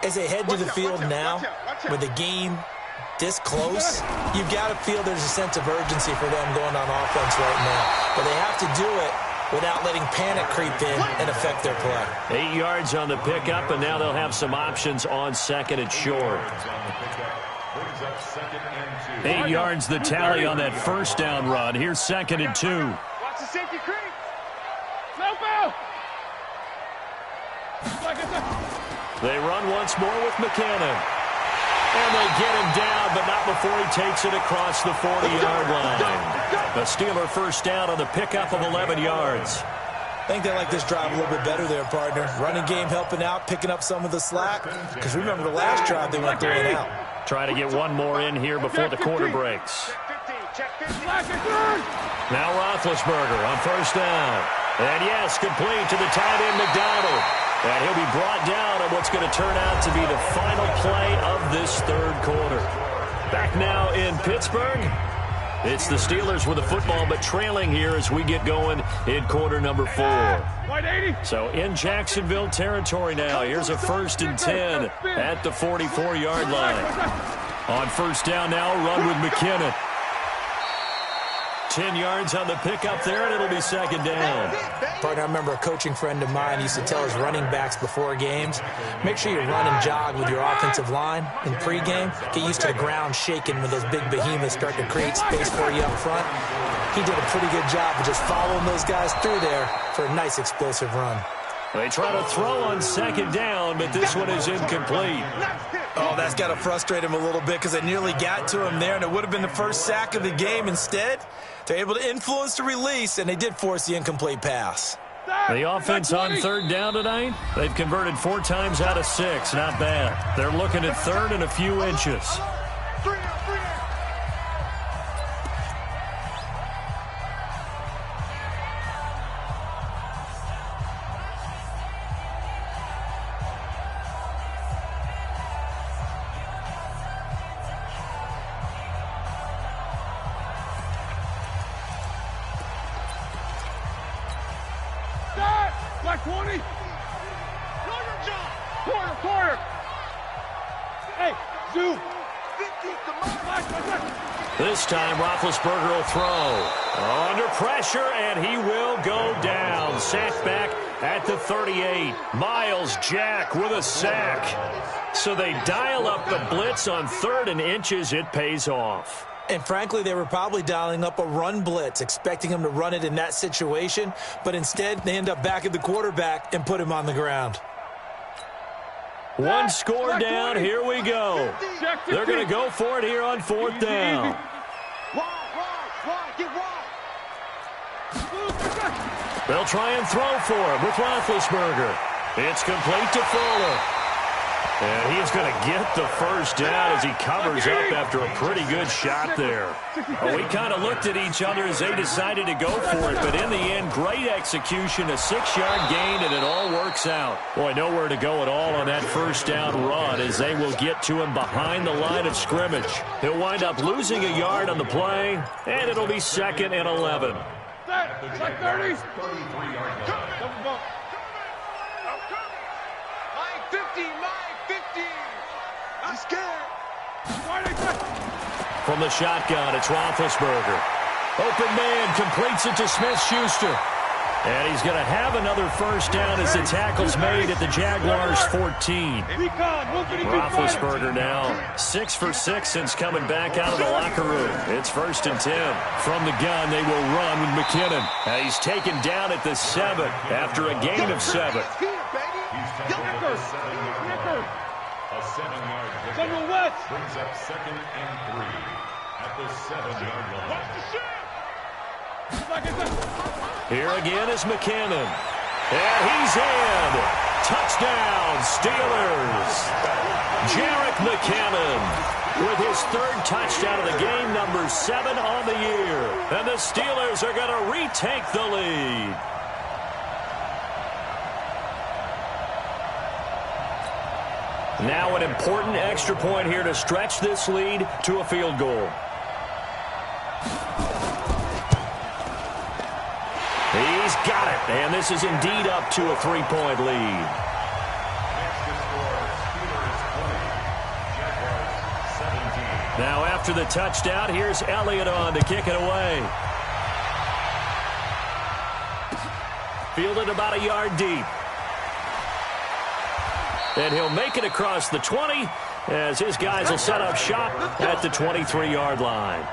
As they head to the field now, with the game this close, you've got to feel there's a sense of urgency for them going on offense right now. But they have to do it without letting panic creep in and affect their play. 8 yards on the pickup, and now they'll have some options on second and short. 8 yards the tally on that first down run. Here's second and 2. Watch the safety creep. No foul. They run once more with McKinnon. And they get him down, but not before he takes it across the 40-yard line. A Steeler first down on the pickup of 11 yards. I think they like this drive a little bit better there, partner. Running game helping out, picking up some of the slack. Because remember the last drive, they went 3 and out. Try to get one more in here before the quarter breaks. Now Roethlisberger on first down. And yes, complete to the tight end McDonald. And he'll be brought down on what's going to turn out to be the final play of this third quarter. Back now in Pittsburgh. It's the Steelers with the football, but trailing here as we get going in quarter number 4. So in Jacksonville territory now. Here's a 1st and 10 at the 44-yard line. On first down now, run with McKinnon. 10 yards on the pickup there, and it'll be second down. Partner, I remember a coaching friend of mine used to tell his running backs before games, make sure you run and jog with your offensive line in pregame. Get used to the ground shaking when those big behemoths start to create space for you up front. He did a pretty good job of just following those guys through there for a nice explosive run. They try to throw on second down, but this one is incomplete. Oh, that's got to frustrate him a little bit because they nearly got to him there, and it would have been the first sack of the game. Instead, they're able to influence the release, and they did force the incomplete pass. The offense on third down tonight, they've converted 4 times out of 6. Not bad. They're looking at third and a few inches. Black 20. Quarter. Hey, zoom. This time, Roethlisberger will throw. Under pressure, and he will go down. Sacked back at the 38. Miles Jack with a sack. So they dial up the blitz on 3rd and inches. It pays off. And frankly, they were probably dialing up a run blitz, expecting him to run it in that situation. But instead, they end up back at the quarterback and put him on the ground. One score down. Here we go. They're going to go for it here on 4th down. They'll try and throw for it with Roethlisberger. It's complete to Fuller. And he is going to get the first down as he covers up after a pretty good shot there. Well, we kind of looked at each other as they decided to go for it, but in the end, great execution, a 6-yard gain, and it all works out. Boy, nowhere to go at all on that first down run as they will get to him behind the line of scrimmage. He'll wind up losing a yard on the play, and it'll be 2nd and 11. Like 30. 50. I'm scared. From the shotgun, it's Roethlisberger. Open man completes it to Smith-Schuster. And he's going to have another first down as the tackle's made at the Jaguars 14. Roethlisberger now 6 for 6 since coming back out of the locker room. It's 1st and 10. From the gun, they will run with McKinnon. And he's taken down at the 7 after a gain of 7. A 7-yard pickup brings up 2nd and 3 at the 7-yard line. Here again is McKinnon. And he's in. Touchdown, Steelers. Jerick McKinnon with his 3rd touchdown of the game, number 7 on the year. And the Steelers are going to retake the lead. Now an important extra point here to stretch this lead to a field goal. He's got it, and this is indeed up to a 3-point lead. Now after the touchdown, here's Elliott on to kick it away. Fielded about a yard deep. And he'll make it across the 20 as his guys will set up shop at the 23-yard line.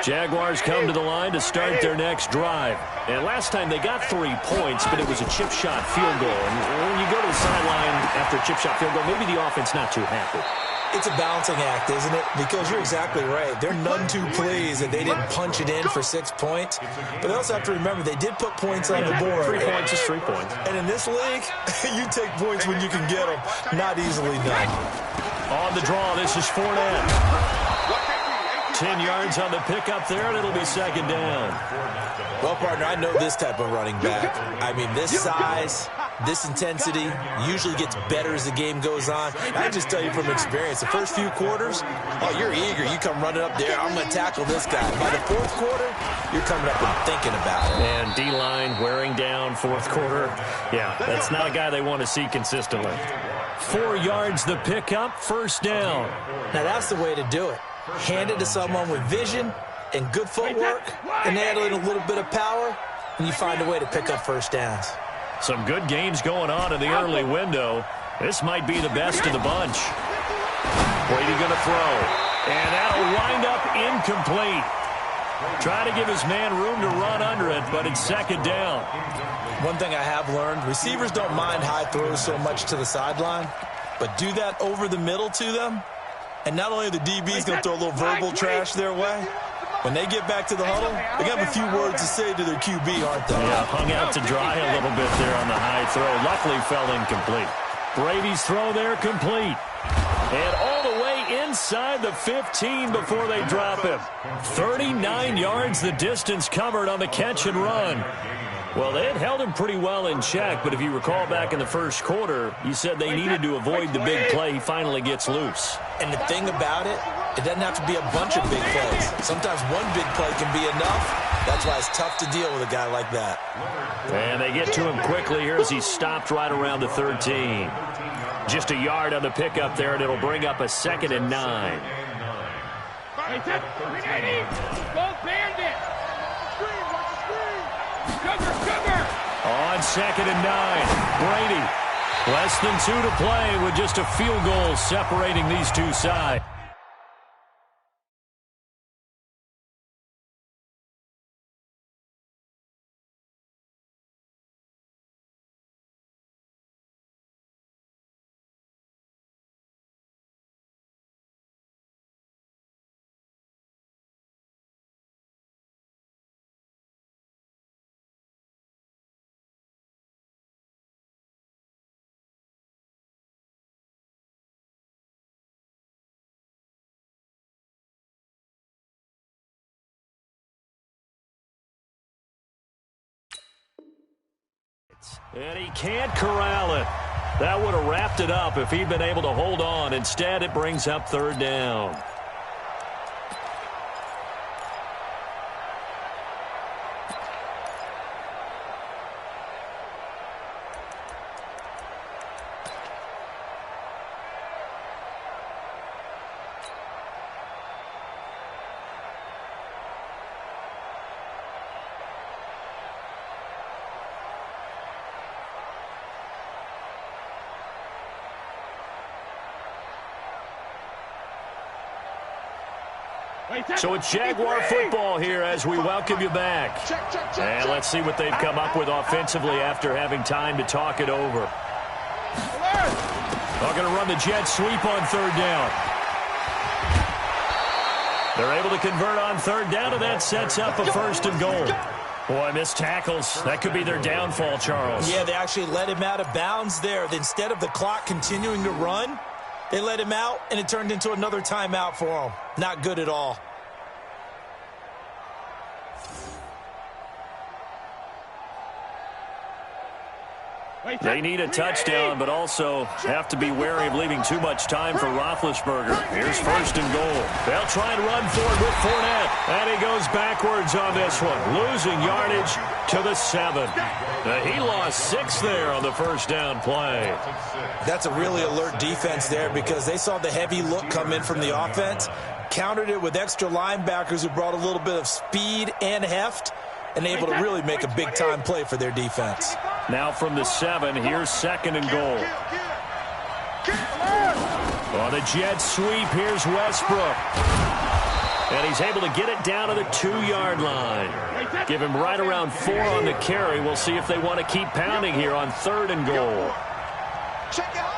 Jaguars come to the line to start their next drive. And last time they got 3 points, but it was a chip shot field goal. And when you go to the sideline after a chip shot field goal, maybe the offense not too happy. It's a balancing act, isn't it? Because you're exactly right. They're none too pleased that they didn't punch it in for 6 points. But they also have to remember they did put points on the board. 3 points is 3 points. And in this league, you take points when you can get them. Not easily done. On the draw, this is Fournette. 10 yards on the pickup there, and it'll be second down. Well, partner, I know this type of running back. I mean, this size, this intensity usually gets better as the game goes on. I just tell you from experience, the first few quarters, oh, you're eager. You come running up there, I'm going to tackle this guy. By the fourth quarter, you're coming up and thinking about it. And D-line wearing down fourth quarter. Yeah, that's not a guy they want to see consistently. 4 yards the pickup, first down. Now, that's the way to do it. Hand it to someone with vision and good footwork, and add in a little bit of power, and you find a way to pick up first downs. Some good games going on in the early window. This might be the best of the bunch. Brady going to throw, and that'll wind up incomplete. Trying to give his man room to run under it, but it's second down. One thing I have learned, receivers don't mind high throws so much to the sideline, but do that over the middle to them, and not only are the DBs going to throw a little verbal trash their way, when they get back to the huddle, they got a few words to say to their QB, aren't they? Yeah, hung out to dry a little bit there on the high throw. Luckily fell incomplete. Brady's throw there complete. And all the way inside the 15 before they drop him. 39 yards the distance covered on the catch and run. Well, they had held him pretty well in check, but if you recall back in the first quarter, you said they needed to avoid the big play. He finally gets loose. And the thing about it, it doesn't have to be a bunch of big plays. Sometimes one big play can be enough. That's why it's tough to deal with a guy like that. And they get to him quickly here as he's stopped right around the 13. Just a yard on the pickup there, and it'll bring up a 2nd and 9. Go Bandit! On 2nd and 9, Brady. Less than 2 to play with just a field goal separating these two sides. And he can't corral it. That would have wrapped it up if he'd been able to hold on. Instead, it brings up 3rd down. So it's Jaguar football here as we welcome you back. And let's see what they've come up with offensively after having time to talk it over. They're going to run the jet sweep on 3rd down. They're able to convert on 3rd down, and that sets up a 1st and goal. Boy, missed tackles. That could be their downfall, Charles. Yeah, they actually let him out of bounds there. Instead of the clock continuing to run, they let him out, and it turned into another timeout for him. Not good at all. They need a touchdown, but also have to be wary of leaving too much time for Roethlisberger. Here's 1st and goal. They'll try and run for it with Fournette. And he goes backwards on this one, losing yardage to the 7. He lost 6 there on the 1st down play. That's a really alert defense there because they saw the heavy look come in from the offense, countered it with extra linebackers who brought a little bit of speed and heft and able to really make a big-time play for their defense. Now from the 7, here's 2nd and goal. On the jet sweep, here's Westbrook. And he's able to get it down to the 2-yard line. Give him right around 4 on the carry. We'll see if they want to keep pounding here on 3rd and goal. Check it out.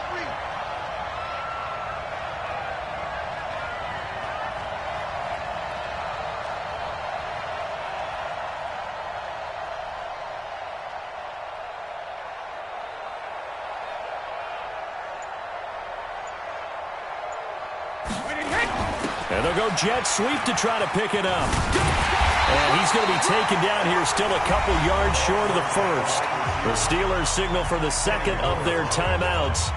And they'll go jet sweep to try to pick it up. And he's going to be taken down here, still a couple yards short of the first. The Steelers signal for the 2nd of their timeouts.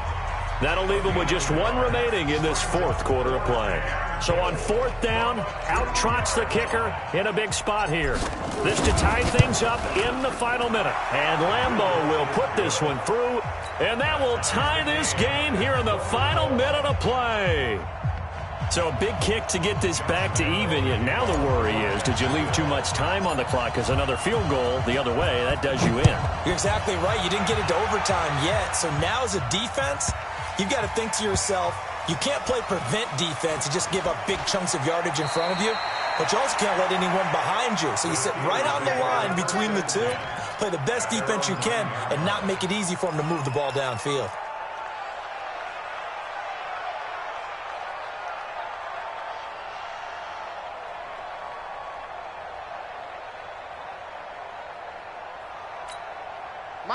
That'll leave them with just 1 remaining in this 4th quarter of play. So on 4th down, out trots the kicker in a big spot here. This to tie things up in the final minute. And Lambeau will put this one through. And that will tie this game here in the final minute of play. So a big kick to get this back to even. Yet now the worry is, did you leave too much time on the clock? Because another field goal the other way, that does you in. You're exactly right. You didn't get into overtime yet. So now as a defense, you've got to think to yourself, you can't play prevent defense and just give up big chunks of yardage in front of you. But you also can't let anyone behind you. So you sit right on the line between the two, play the best defense you can, and not make it easy for them to move the ball downfield.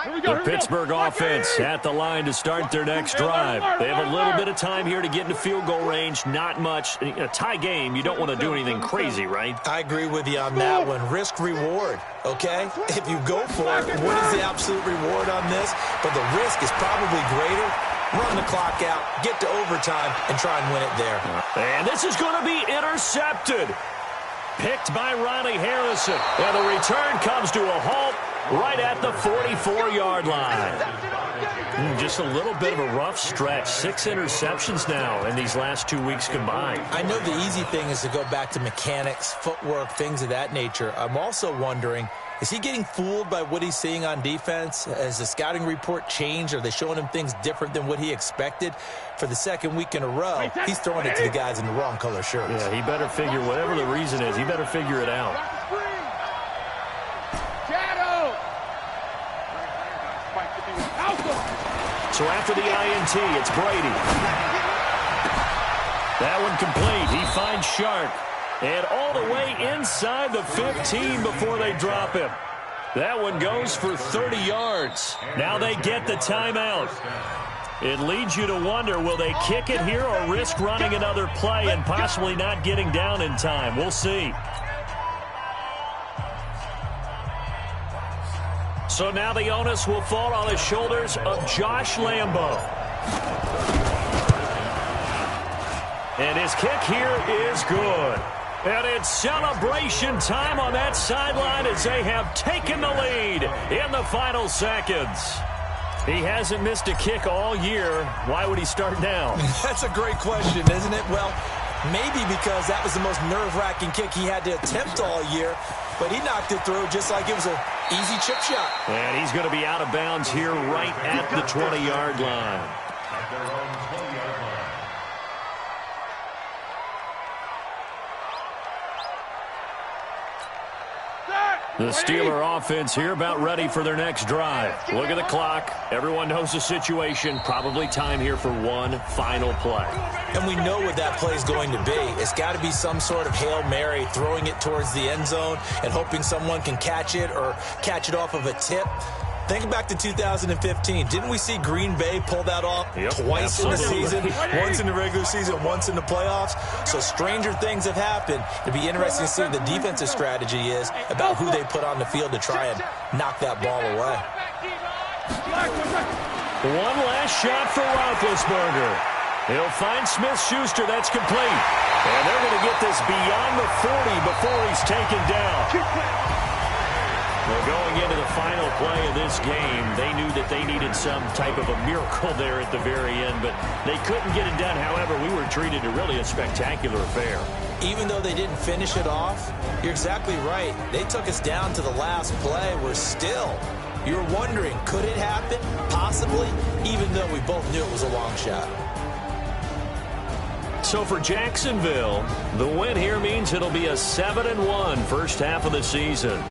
The Pittsburgh offense at the line to start their next drive. They have a little bit of time here to get into field goal range. Not much. A tie game, you don't want to do anything crazy, right? I agree with you on that one. Risk reward, okay? If you go for it, what is the absolute reward on this? But the risk is probably greater. Run the clock out, get to overtime, and try and win it there. And this is going to be intercepted. Picked by Ronnie Harrison. And the return comes to a halt right at the 44-yard line. Just a little bit of a rough stretch. 6 interceptions now in these last 2 weeks combined. I know the easy thing is to go back to mechanics, footwork, things of that nature. I'm also wondering, is he getting fooled by what he's seeing on defense? Has the scouting report changed? Are they showing him things different than what he expected? For the 2nd week in a row, he's throwing it to the guys in the wrong color shirts. Yeah, he better figure, whatever the reason is, he better figure it out. So after the INT, it's Brady. That one complete. He finds Shark. And all the way inside the 15 before they drop him. That one goes for 30 yards. Now they get the timeout. It leads you to wonder, will they kick it here or risk running another play and possibly not getting down in time? We'll see. So now the onus will fall on the shoulders of Josh Lambeau. And his kick here is good. And it's celebration time on that sideline as they have taken the lead in the final seconds. He hasn't missed a kick all year. Why would he start now? That's a great question, isn't it? Well, maybe because that was the most nerve-wracking kick he had to attempt all year. But he knocked it through just like it was an easy chip shot. And he's going to be out of bounds here right at the 20-yard line. The Steeler offense here about ready for their next drive. Look at the clock. Everyone knows the situation. Probably time here for one final play. And we know what that play is going to be. It's got to be some sort of Hail Mary, throwing it towards the end zone and hoping someone can catch it or catch it off of a tip. Think back to 2015. Didn't we see Green Bay pull that off twice in the season? Once in the regular season, once in the playoffs. So stranger things have happened. It'd be interesting to see what the defensive strategy is about who they put on the field to try and knock that ball away. One last shot for Roethlisberger. He'll find Smith-Schuster. That's complete. And they're going to get this beyond the 40 before he's taken down. Well, going into the final play of this game, they knew that they needed some type of a miracle there at the very end, but they couldn't get it done. However, we were treated to really a spectacular affair. Even though they didn't finish it off, you're exactly right. They took us down to the last play. We're still, you're wondering, could it happen? Possibly, even though we both knew it was a long shot. So for Jacksonville, the win here means it'll be a 7-1 first half of the season.